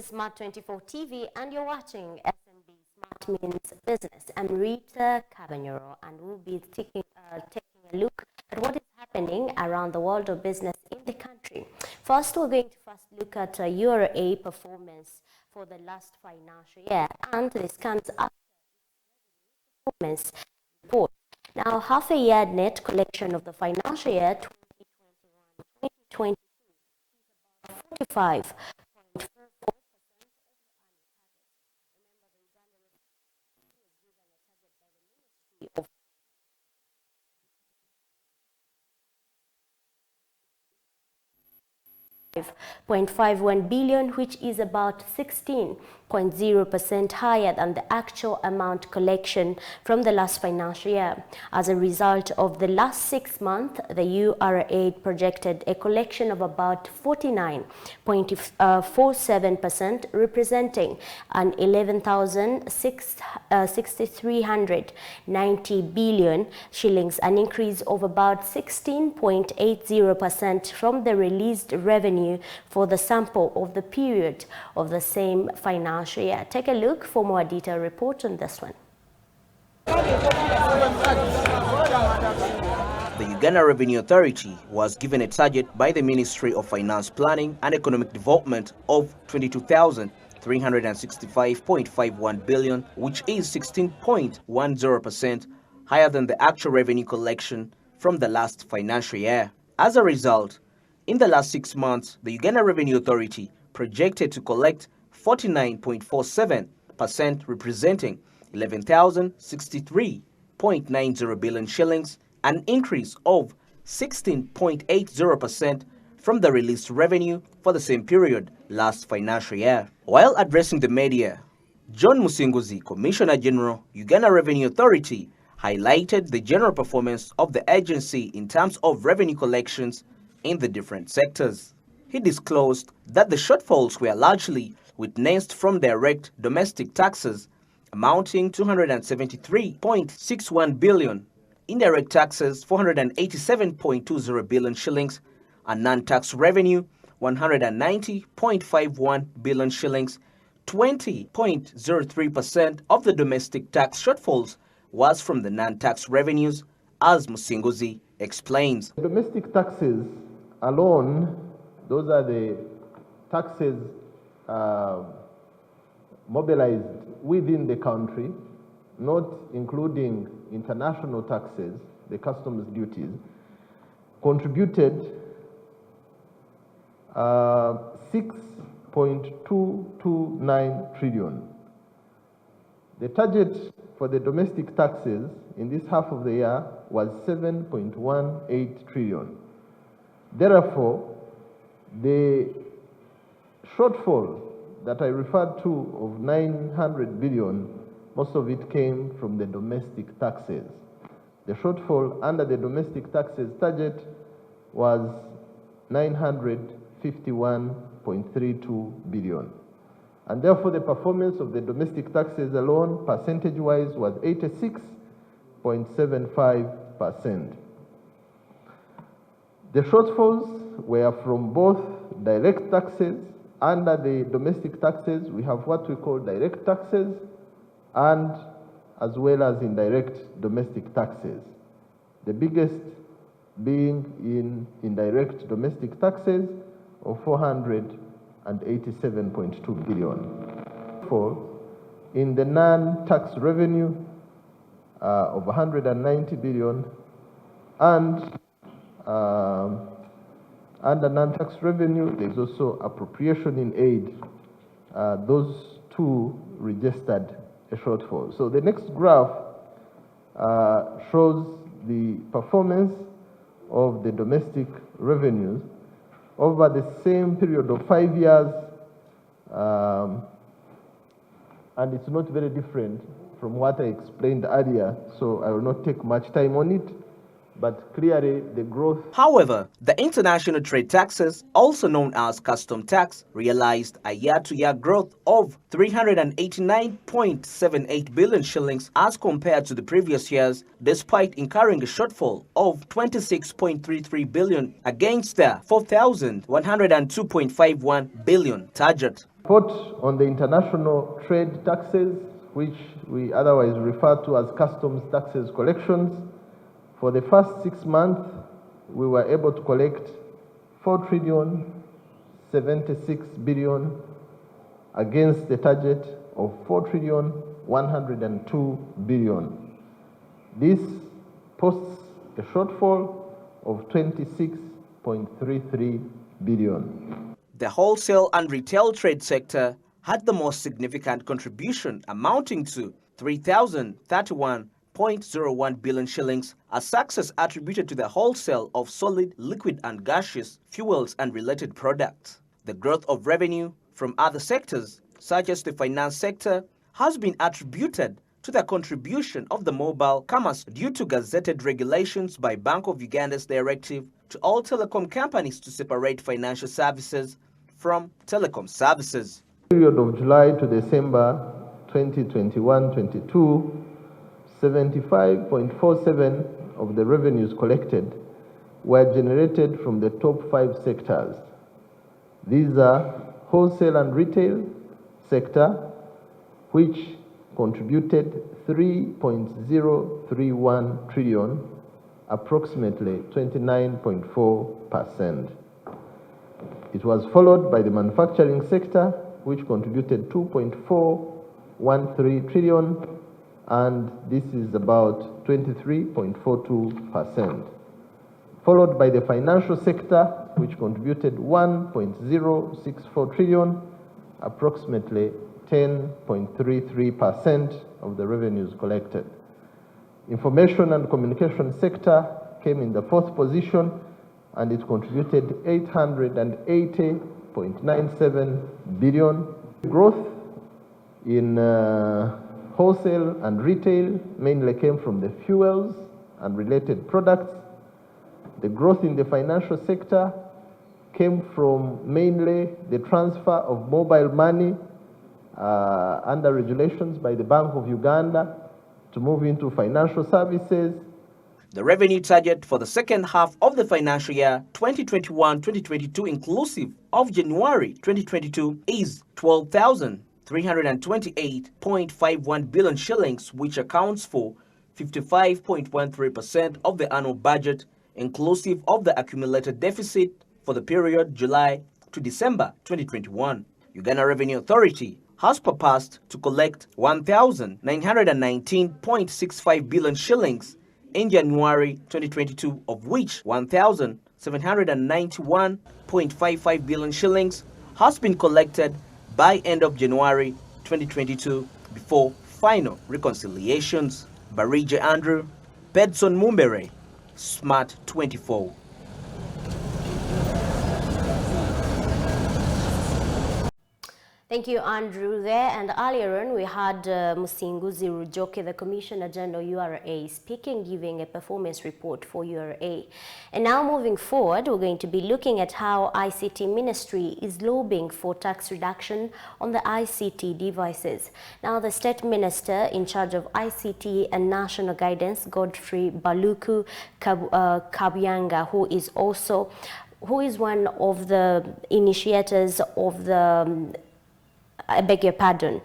is Smart 24 TV and you're watching SMB Smart Means Business. I'm Rita Cabanyoro and we'll be taking a look at what is happening around the world of business in the country. First, we're going to look at URA performance for the last financial year, and this comes after performance report. Now, half a year net collection of the financial year 2021-2022 is about 45.44% of 5.51 billion, which is about 16.0% higher than the actual amount collection from the last financial year. As a result of the last 6 months, the URA projected a collection of about 49.47%, representing an 11,690 billion shillings, an increase of about 16.80% from the released revenue for the sample of the period of the same financial year. Take a look for more detailed report on this one. The Uganda Revenue Authority was given a target by the Ministry of Finance Planning and Economic Development of 22,365.51 billion, which is 16.10% higher than the actual revenue collection from the last financial year. As a result, in the last 6 months, the Uganda Revenue Authority projected to collect 49.47%, representing 11,063.90 billion shillings, an increase of 16.80% from the released revenue for the same period last financial year. While addressing the media, John Musinguzi, Commissioner General, Uganda Revenue Authority, highlighted the general performance of the agency in terms of revenue collections in the different sectors. He disclosed that the shortfalls were largely witnessed from direct domestic taxes, amounting to 273.61 billion, indirect taxes 487.20 billion shillings, and non-tax revenue 190.51 billion shillings. 20.03% of the domestic tax shortfalls was from the non-tax revenues, as Musinguzi explains. Domestic taxes alone, those are the taxes mobilized within the country, not including international taxes, the customs duties, contributed 6.229 trillion. The target for the domestic taxes in this half of the year was 7.18 trillion. Therefore, the shortfall that I referred to of 900 billion, most of it came from the domestic taxes. The shortfall under the domestic taxes target was 951.32 billion. And therefore, the performance of the domestic taxes alone, percentage-wise, was 86.75%. The shortfalls were from both direct taxes. Under the domestic taxes, we have what we call direct taxes, and as well as indirect domestic taxes. The biggest being in indirect domestic taxes of 487.2 billion. In the non-tax revenue of 190 billion, and under non-tax revenue, there's also appropriation in aid. Those two registered a shortfall. So the next graph shows the performance of the domestic revenues over the same period of 5 years, and it's not very different from what I explained earlier, so I will not take much time on it. But clearly the growth. However, the international trade taxes, also known as custom tax, realized a year-to-year growth of 389.78 billion shillings as compared to the previous years, despite incurring a shortfall of 26.33 billion against the 4,102.51 billion target. report on the international trade taxes, which we otherwise refer to as customs taxes collections. For the first 6 months, we were able to collect 4,076 billion against the target of 4,102 billion. This posts a shortfall of 26.33 billion. The wholesale and retail trade sector had the most significant contribution, amounting to 3,031.01 billion shillings, a success attributed to the wholesale of solid, liquid and gaseous fuels and related products. The growth of revenue from other sectors, such as the finance sector, has been attributed to the contribution of the mobile commerce due to gazetted regulations by Bank of Uganda's directive to all telecom companies to separate financial services from telecom services. Period of July to December 2021-22, 75.47% of the revenues collected were generated from the top 5 sectors. These are wholesale and retail sector, which contributed 3.031 trillion, approximately 29.4%. It was followed by the manufacturing sector, which contributed 2.413 trillion, and this is about 23.42%. Followed by the financial sector, which contributed 1.064 trillion, approximately 10.33% of the revenues collected. Information and communication sector came in the 4th position, and it contributed 880.97 billion. Growth in wholesale and retail mainly came from the fuels and related products. The growth in the financial sector came from mainly the transfer of mobile money under regulations by the Bank of Uganda to move into financial services. The revenue target for the second half of the financial year 2021-2022 inclusive of January 2022 is 12,328.51 billion shillings, which accounts for 55.13% of the annual budget, inclusive of the accumulated deficit for the period July to December 2021. Uganda Revenue Authority has proposed to collect 1,919.65 billion shillings in January 2022, of which 1,791.55 billion shillings has been collected by end of January 2022 before final reconciliations. Barija Andrew, Bedson Mumbere, Smart 24. Thank you, Andrew, there. And earlier on, we had Musinguzi Rujoke, the Commissioner General URA, speaking, giving a performance report for URA. And now moving forward, we're going to be looking at how ICT Ministry is lobbying for tax reduction on the ICT devices. Now, the State Minister in charge of ICT and National Guidance, Godfrey Baluku Kabyanga, who is one of the initiators of the I beg your pardon.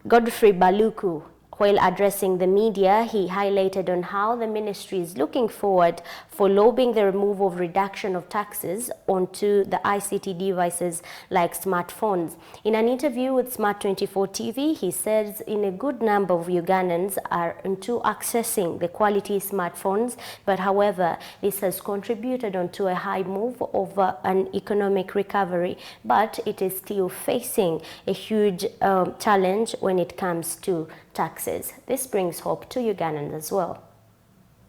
Godfrey Baluku, while addressing the media, he highlighted on how the ministry is looking forward for lobbying the removal of reduction of taxes onto the ICT devices like smartphones. In an interview with Smart 24 TV, he says in a good number of Ugandans are into accessing the quality smartphones, but however, this has contributed onto a high move of an economic recovery, but it is still facing a huge challenge when it comes to taxes. This brings hope to Ugandans as well.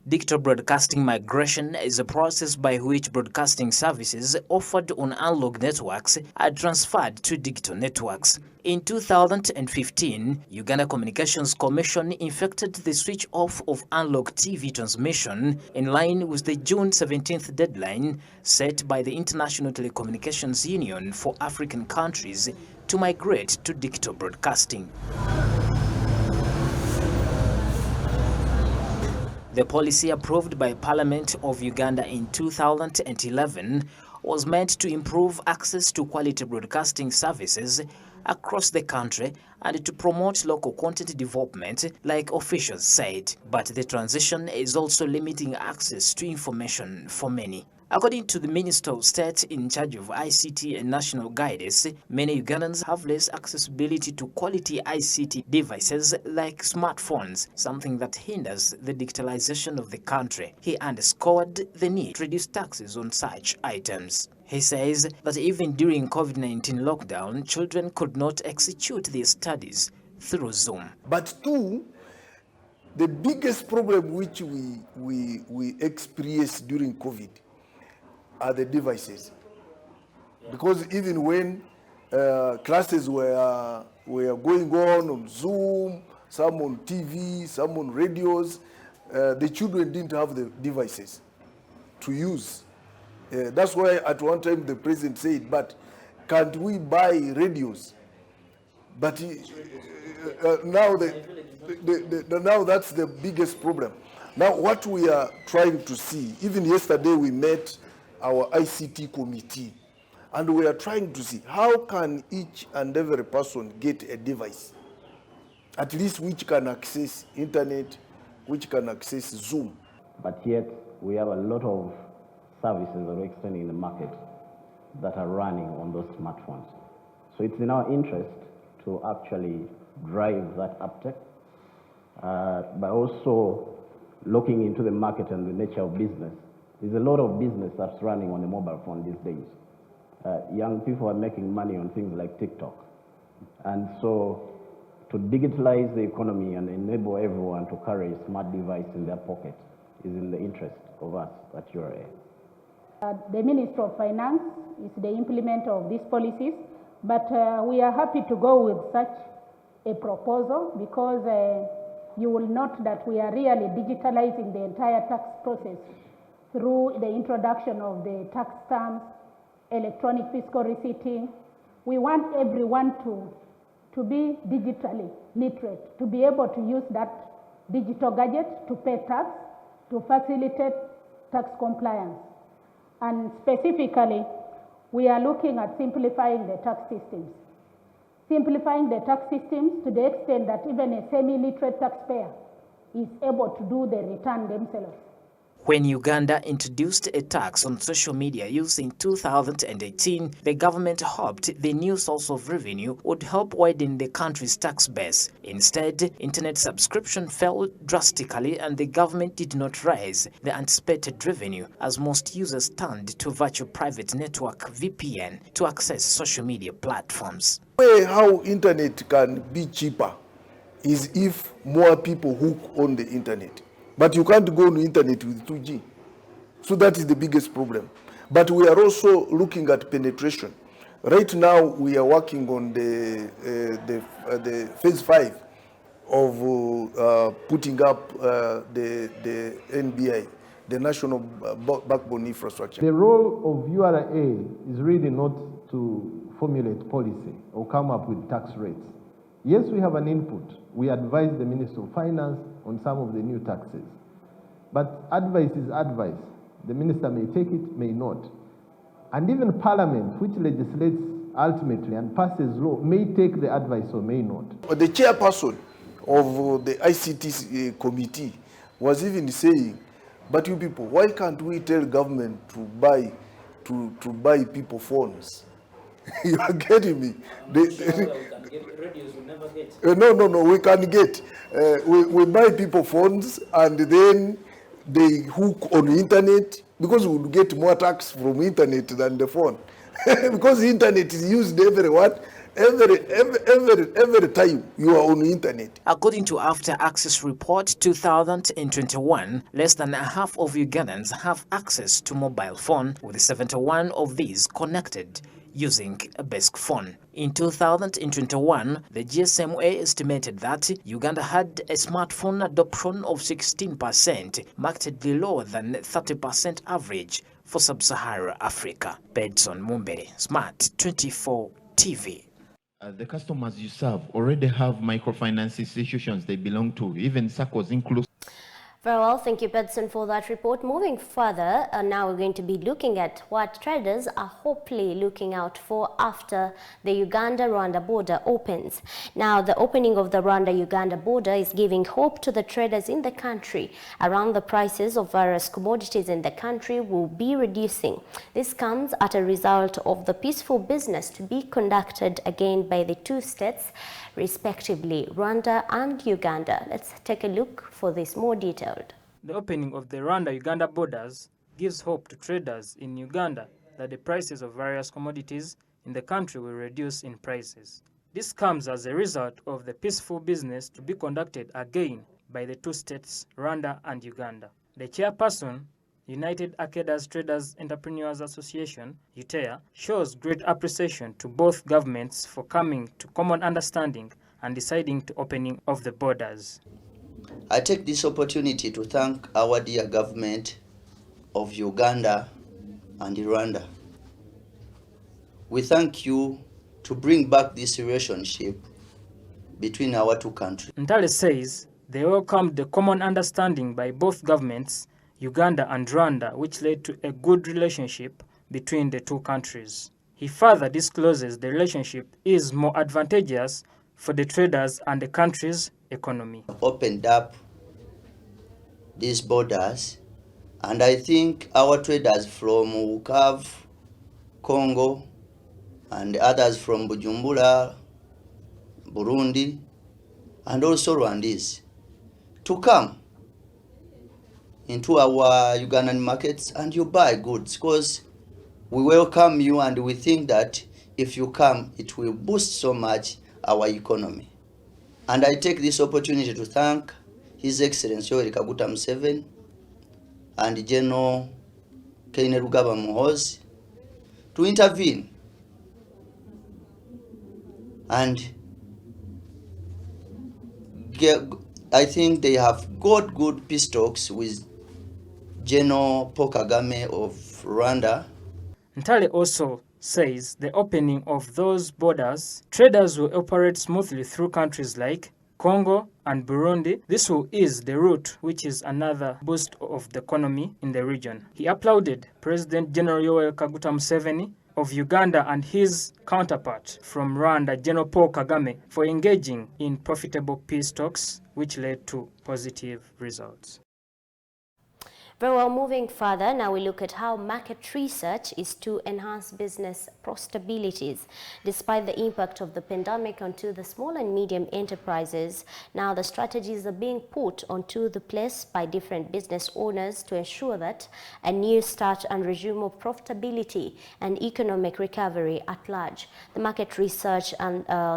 Digital broadcasting migration is a process by which broadcasting services offered on analog networks are transferred to digital networks. In 2015, Uganda Communications Commission effected the switch off of analog TV transmission in line with the June 17th deadline set by the International Telecommunications Union for African countries to migrate to digital broadcasting. The policy approved by Parliament of Uganda in 2011 was meant to improve access to quality broadcasting services across the country and to promote local content development, like officials said. But the transition is also limiting access to information for many. According to the Minister of State in charge of ICT and national guidance, many Ugandans have less accessibility to quality ICT devices like smartphones, something that hinders the digitalization of the country. He underscored the need to reduce taxes on such items. He says that even during COVID-19 lockdown, children could not execute their studies through Zoom. But two, the biggest problem which we experienced during COVID are the devices. Because even when classes were going on Zoom, some on TV, some on radios, the children didn't have the devices to use. That's why at one time the president said, but can't we buy radios? But now now that's the biggest problem. Now what we are trying to see, even yesterday we met our ICT committee, and we are trying to see how can each and every person get a device, at least which can access internet, which can access Zoom. But yet we have a lot of services that are extending in the market that are running on those smartphones. So it's in our interest to actually drive that uptake by also looking into the market and the nature of business. There's a lot of business that's running on the mobile phone these days. Young people are making money on things like TikTok. And so to digitalize the economy and enable everyone to carry a smart device in their pocket is in the interest of us at URA. The Minister of Finance is the implementer of these policies, but we are happy to go with such a proposal because you will note that we are really digitalizing the entire tax process through the introduction of the tax stamps, electronic fiscal receipting. We want everyone to be digitally literate, to be able to use that digital gadget to pay tax, to facilitate tax compliance. And specifically, we are looking at simplifying the tax systems. Simplifying the tax systems to the extent that even a semi-literate taxpayer is able to do the return themselves. When Uganda introduced a tax on social media use in 2018, the government hoped the new source of revenue would help widen the country's tax base. Instead, internet subscription fell drastically and the government did not raise the anticipated revenue as most users turned to virtual private network VPN to access social media platforms. The way how internet can be cheaper is if more people hook on the internet. But you can't go on the internet with 2G. So that is the biggest problem. But we are also looking at penetration. Right now, we are working on the phase 5 of putting up the NBI, the National Backbone Infrastructure. The role of URA is really not to formulate policy or come up with tax rates. Yes, we have an input. We advise the Minister of Finance on some of the new taxes. But advice is advice. The minister may take it, may not. And even Parliament, which legislates ultimately and passes law, may take the advice or may not. The chairperson of the ICT committee was even saying, but you people, why can't we tell government to buy people phones? You are getting me? Radios will never get. No, we can get. We buy people phones and then they hook on the internet because we would get more tax from internet than the phone. Because the internet is used every time you are on the internet. According to After Access Report 2021, less than half of Ugandans have access to mobile phone, with 71 of these connected using a basic phone. In 2021, the GSMA estimated that Uganda had a smartphone adoption of 16%, markedly lower than 30% average for sub-Saharan Africa. Bedson Mumbere, Smart 24 TV. The customers you serve already have microfinance institutions they belong to, even SACCOs include. Very well, thank you, Bedson, for that report. Moving further, now we're going to be looking at what traders are hopefully looking out for after the Uganda-Rwanda border opens. Now, the opening of the Rwanda-Uganda border is giving hope to the traders in the country around the prices of various commodities in the country will be reducing. This comes as a result of the peaceful business to be conducted again by the two states, respectively, Rwanda and Uganda. Let's take a look for this more detailed. The opening of the Rwanda-Uganda borders gives hope to traders in Uganda that the prices of various commodities in the country will reduce in prices. This comes as a result of the peaceful business to be conducted again by the two states, Rwanda and Uganda. The chairperson, United Arcaders Traders Entrepreneurs Association, UTEA, shows great appreciation to both governments for coming to common understanding and deciding to opening of the borders. I take this opportunity to thank our dear government of Uganda and Rwanda. We thank you to bring back this relationship between our two countries. Ntale says they welcomed the common understanding by both governments, Uganda and Rwanda, which led to a good relationship between the two countries. He further discloses the relationship is more advantageous for the traders and the country's economy. Opened up these borders, and I think our traders from Bukavu, Congo, and others from Bujumbura, Burundi, and also Rwandese, to come into our Ugandan markets and you buy goods, because we welcome you and we think that if you come, it will boost so much our economy. And I take this opportunity to thank His Excellency Yoweri Kaguta Museveni and General Kainerugaba Muhoozi to intervene. And I think they have got good peace talks with General Paul Kagame of Rwanda. Ntale also says the opening of those borders, traders will operate smoothly through countries like Congo and Burundi. This will ease the route, which is another boost of the economy in the region. He applauded President General Yoweri Kaguta Museveni of Uganda and his counterpart from Rwanda, General Paul Kagame, for engaging in profitable peace talks, which led to positive results. Very well, moving further, now we look at how market research is to enhance business profitabilities. Despite the impact of the pandemic onto the small and medium enterprises, now the strategies are being put onto the place by different business owners to ensure that a new start and resume of profitability and economic recovery at large. The market research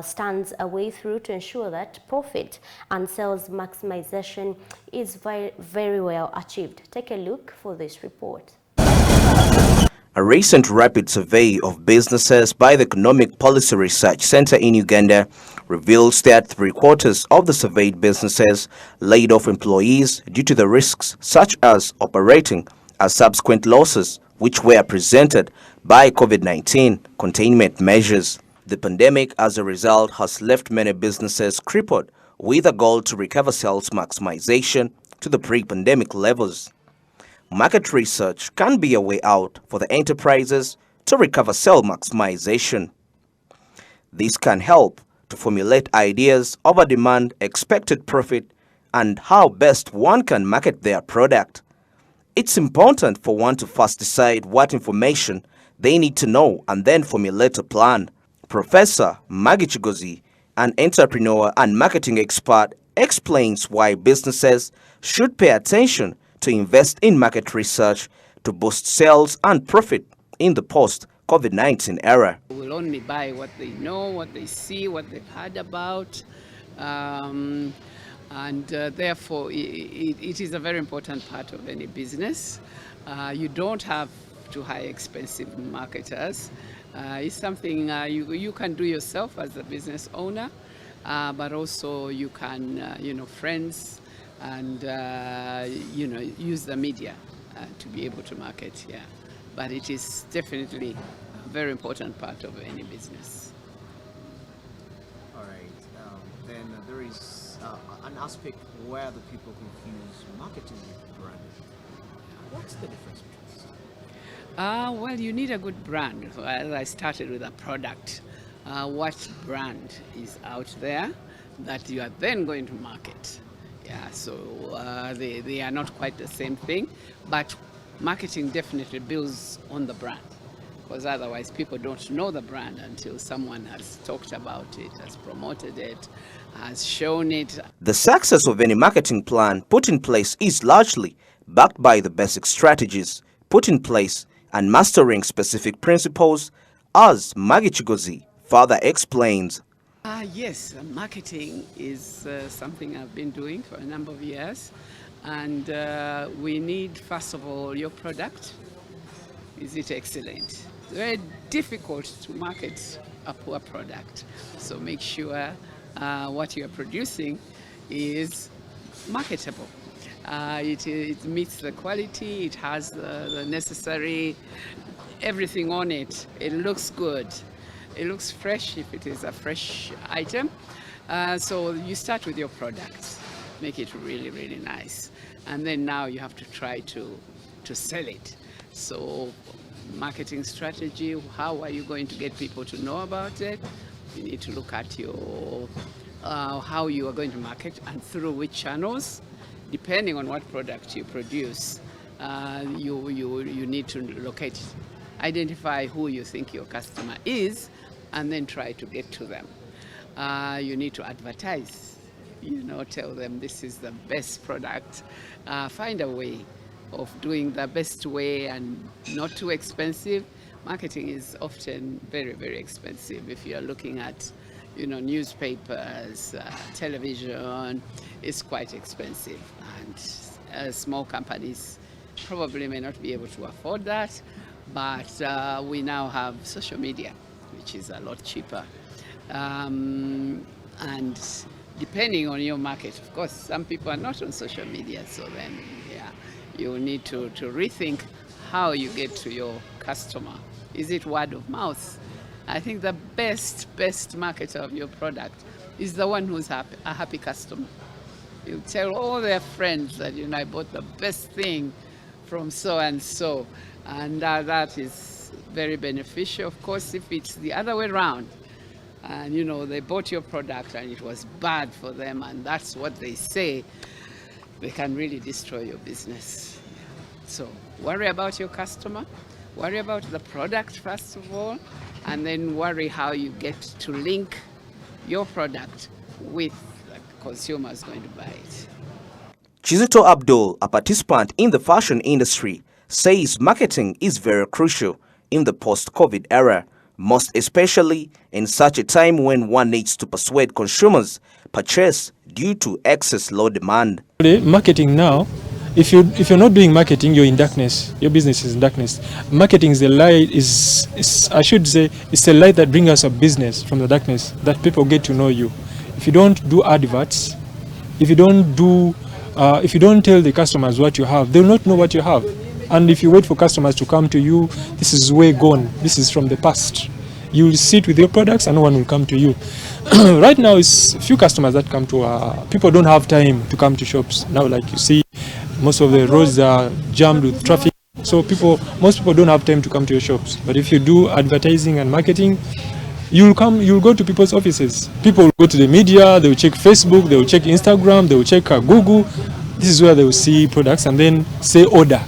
stands a way through to ensure that profit and sales maximization is very well achieved. Take a look for this report. A recent rapid survey of businesses by the Economic Policy Research Center in Uganda reveals that 3/4 of the surveyed businesses laid off employees due to the risks such as operating as subsequent losses which were presented by COVID-19 containment measures. The pandemic, as a result, has left many businesses crippled with a goal to recover sales maximization to the pre-pandemic levels. Market research can be a way out for the enterprises to recover sales maximization. This can help to formulate ideas of a demand, expected profit, and how best one can market their product. It's important for one to first decide what information they need to know and then formulate a plan. Professor Maggie Chigozi, an entrepreneur and marketing expert, explains why businesses should pay attention to invest in market research to boost sales and profit in the post-COVID-19 era. Will only buy what they know, what they see, what they've heard about, and therefore it is a very important part of any business. You don't have to hire expensive marketers. It's something you can do yourself as a business owner, but also you can, friends, and use the media to be able to market. Yeah, but it is definitely a very important part of any business. All right. Then there is an aspect where the people confuse marketing with brand. What's the difference between this? Well, you need a good brand. As I started with a product. What brand is out there that you are then going to market? Yeah, so they are not quite the same thing, but marketing definitely builds on the brand, because otherwise people don't know the brand until someone has talked about it, has promoted it, has shown it. The success of any marketing plan put in place is largely backed by the basic strategies put in place and mastering specific principles, as Maggie Chigozi further explains. Yes, marketing is something I've been doing for a number of years, and we need, first of all, your product. Is it excellent? It's very difficult to market a poor product, so make sure what you're producing is marketable. It meets the quality, it has the necessary everything on it, it looks good. It looks fresh if it is a fresh item. So you start with your product, make it really, really nice. And then now you have to try to sell it. So marketing strategy, how are you going to get people to know about it? You need to look at your how you are going to market and through which channels. Depending on what product you produce, you need to locate, identify who you think your customer is, and then try to get to them. You need to advertise, tell them this is the best product. Find a way of doing the best way and not too expensive. Marketing is often very, very expensive. If you're looking at, newspapers, television, it's quite expensive. And small companies probably may not be able to afford that, but we now have social media, which is a lot cheaper. And depending on your market, of course, some people are not on social media, so then, you need to rethink how you get to your customer. Is it word of mouth? I think the best marketer of your product is the one who's a happy customer. You tell all their friends that, I bought the best thing from so and so, and that is very beneficial. Of course, if it's the other way around, and they bought your product and it was bad for them, and that's what they say, they can really destroy your business. So worry about your customer, worry about the product first of all, and then worry how you get to link your product with the consumers going to buy it. Chizito Abdul, a participant in the fashion industry, says marketing is very crucial in the post-COVID era, most especially in such a time when one needs to persuade consumers purchase due to excess low demand. Marketing now, if you're not doing marketing, you're in darkness. Your business is in darkness. Marketing is the light. I should say it's the light that brings us a business from the darkness, that people get to know you. If you don't do adverts, if you don't tell the customers what you have, they will not know what you have. And if you wait for customers to come to you, this is way gone. This is from the past. You will sit with your products and no one will come to you. Right now, it's few customers that come to people don't have time to come to shops. Now, like you see, most of the roads are jammed with traffic. So most people don't have time to come to your shops. But if you do advertising and marketing, you'll go to people's offices. People will go to the media, they will check Facebook, they will check Instagram, they will check Google. This is where they will see products and then say order,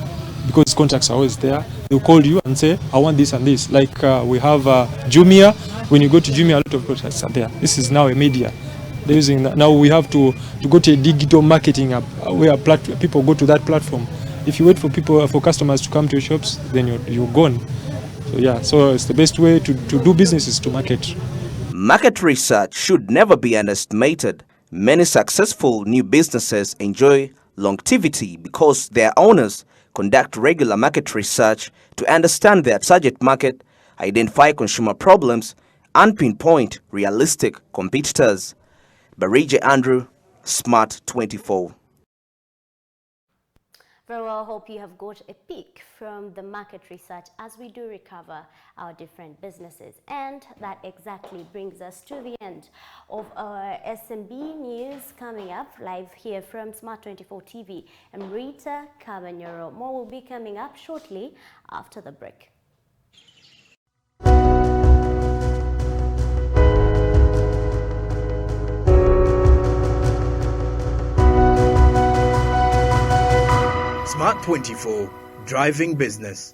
because contacts are always there. They'll call you and say, I want this and this. Like we have Jumia. When you go to Jumia, a lot of products are there. This is now a media. They're using that. Now we have to go to a digital marketing app where people go to that platform. If you wait for customers to come to your shops, then you're gone. So it's the best way to do business is to market. Market research should never be underestimated. Many successful new businesses enjoy longevity because their owners conduct regular market research to understand their target market, identify consumer problems, and pinpoint realistic competitors. Barige Andrew, Smart 24. Very well, hope you have got a peek from the market research as we do recover our different businesses. And that exactly brings us to the end of our SMB news coming up live here from Smart 24 TV. I'm Rita Cabanyoro. More will be coming up shortly after the break. Smart 24, driving business.